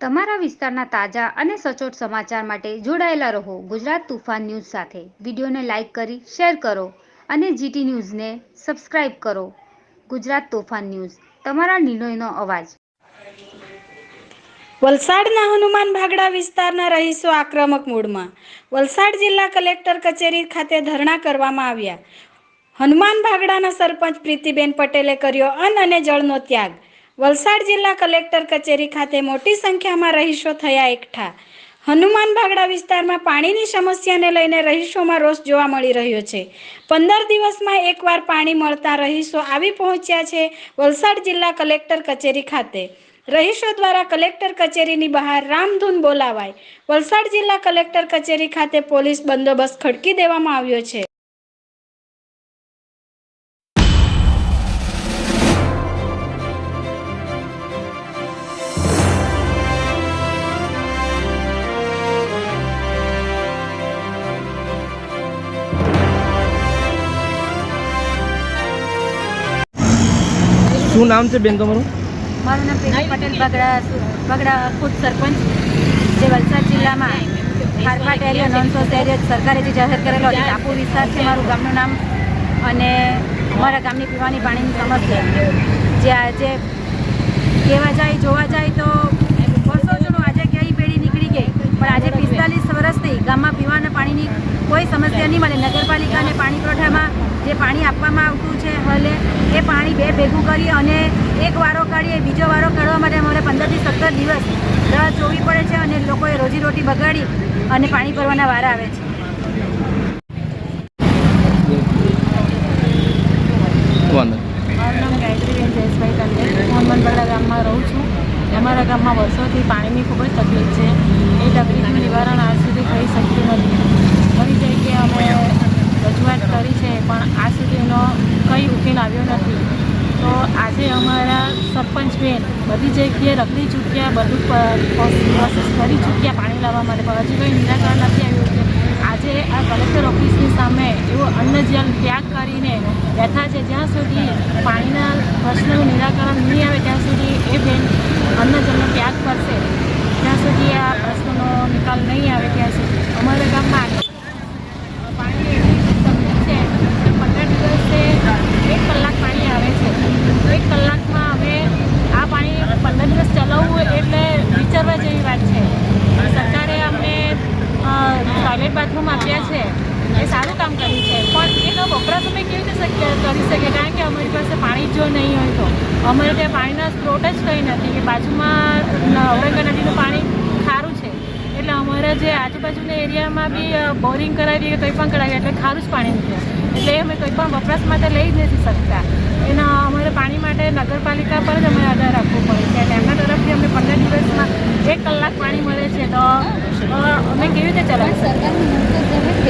તમારા વિસ્તારના તાજા અને સચોટ સમાચાર માટે જોડાયેલા રહો ગુજરાત તુફાન ન્યૂઝ સાથે. વિડીયોને લાઇક કરી શેર કરો અને જીટી ન્યૂઝને સબસ્ક્રાઇબ કરો. ગુજરાત તોફાન ન્યૂઝ, તમારા નિર્ણયનો અવાજ. વલસાડના હનુમાન ભાગડા વિસ્તારના રહીશો આક્રમક મૂડમાં. વલસાડ જિલ્લા કલેક્ટર કચેરી ખાતે ધરણા કરવામાં આવ્યા. હનુમાન ભાગડાના સરપંચ પ્રીતિબેન પટેલે કર્યો અન્ન અને જળનો ત્યાગ. વલસાડ જિલ્લા કલેક્ટર કચેરી ખાતે મોટી સંખ્યામાં રહીશો થયા એકઠા. હનુમાન ભાગડા વિસ્તારમાં પાણીની સમસ્યાને લઈને રહીશોમાં રોષ જોવા મળી રહ્યો છે. 15 દિવસમાં એકવાર પાણી મળતા રહીશો આવી પહોંચ્યા છે વલસાડ જિલ્લા કલેક્ટર કચેરી ખાતે. રહીશો દ્વારા કલેક્ટર કચેરીની બહાર રામધૂન બોલાવાઈ. વલસાડ જિલ્લા કલેક્ટર કચેરી ખાતે પોલીસ બંદોબસ્ત ખડકી દેવામાં આવ્યો છે. શું નામ છે બેન તમારું? મારું નામ પ્રીતિ પટેલ, બગડા ખુદ સરપંચ, જે વલસાડ જિલ્લામાં ખારપાટ એરિયા નોન સોસ એરિયા સરકારે જે જાહેર કરેલો છે ટાપુ વિસ્તાર છે મારું ગામનું નામ. અને અમારા ગામની પીવાની પાણીની સમસ્યા જે આજે કહેવા જાય જોવા જાય તો વર્ષો જૂનું આજે કઈ પેઢી નીકળી ગઈ, પણ આજે 45 વર્ષથી ગામમાં પીવાના પાણીની કોઈ સમસ્યા નહીં મળે. નગરપાલિકાને પાણી પુરવઠામાં જે પાણી આપવામાં આવતું છે હલે એ પાણી ભેગું કરી અને એક વારો કાઢીએ, બીજો વારો કાઢવા માટે અમારે 15 થી 17 દિવસ રાહ જોવી પડે છે અને લોકોએ રોજીરોટી બગાડી અને પાણી ભરવાના વારા આવે છે. મારું નામ ગાયત્રીબેન જયેશભાઈ તંડેલ, હનુમાન ભાગડા ગામમાં રહું છું. અમારા ગામમાં વર્ષોથી પાણીની ખૂબ જ તકલીફ છે. એ તકલીફનું નિવારણ આજ સુધી થઈ શકતું નથી. ઘણી જગ્યાએ અમે રજૂઆત કરી છે પણ આજ સુધીનો કંઈ ઉકેલ આવ્યો નથી. તો આજે અમારા સરપંચ બેન બધી જગ્યાએ રખડી ચૂક્યા, બધું પ્રોસેસ કરી ચૂક્યા પાણી લાવવા માટે, પણ હજી કંઈ નિરાકરણ નથી આવ્યું છે. આજે આ કલેક્ટર ઓફિસની સામે એવો અન્ન જળ ત્યાગ કરીને બેઠા છે. જ્યાં સુધી પાણીના પ્રશ્નનું નિરાકરણ નહીં આવે ત્યાં સુધી એ બેન અન્ન જળનો ત્યાગ કરશે. ત્યાં સુધી આ પ્રશ્નનો નિકાલ નહીં આવે ત્યાં સુધી અમારા ગામમાં પાણી એટલી તકલીફ છે. 15 દિવસે 1 કલાક પાણી આવે છે. 1 કલાકમાં અમે આ પાણી 15 દિવસ ચલાવવું એટલે વિચારવા જેવી વાત છે. સરકારે અમને ટોયલેટ બાથરૂમ આપ્યા છે, એ સારું કામ કર્યું છે, પણ એનો વપરાશ અમે કેવી રીતે કરી શકીએ? કારણ કે અમારી પાસે પાણી જો નહીં હોય તો અમારે ત્યાં પાણીના સ્ત્રોત જ કંઈ નથી. કે બાજુમાં ઔરંગા નદીનું પાણી ખારું છે એટલે અમારા જે આજુબાજુના એરિયામાં બી બોરિંગ કરાવીએ કે કંઈ પણ કરાવીએ એટલે ખારું જ પાણી નીકળે, એટલે અમે કંઈ પણ વપરાશ માટે લઈ જ નથી શકતા. એના અમારે પાણી માટે નગરપાલિકા પર જ અમારે આધાર રાખવો પડે છે અને એમના તરફથી અમને 15 દિવસમાં 1 કલાક પાણી મળે છે તો અમે કેવી રીતે ચલાવી શકીએ?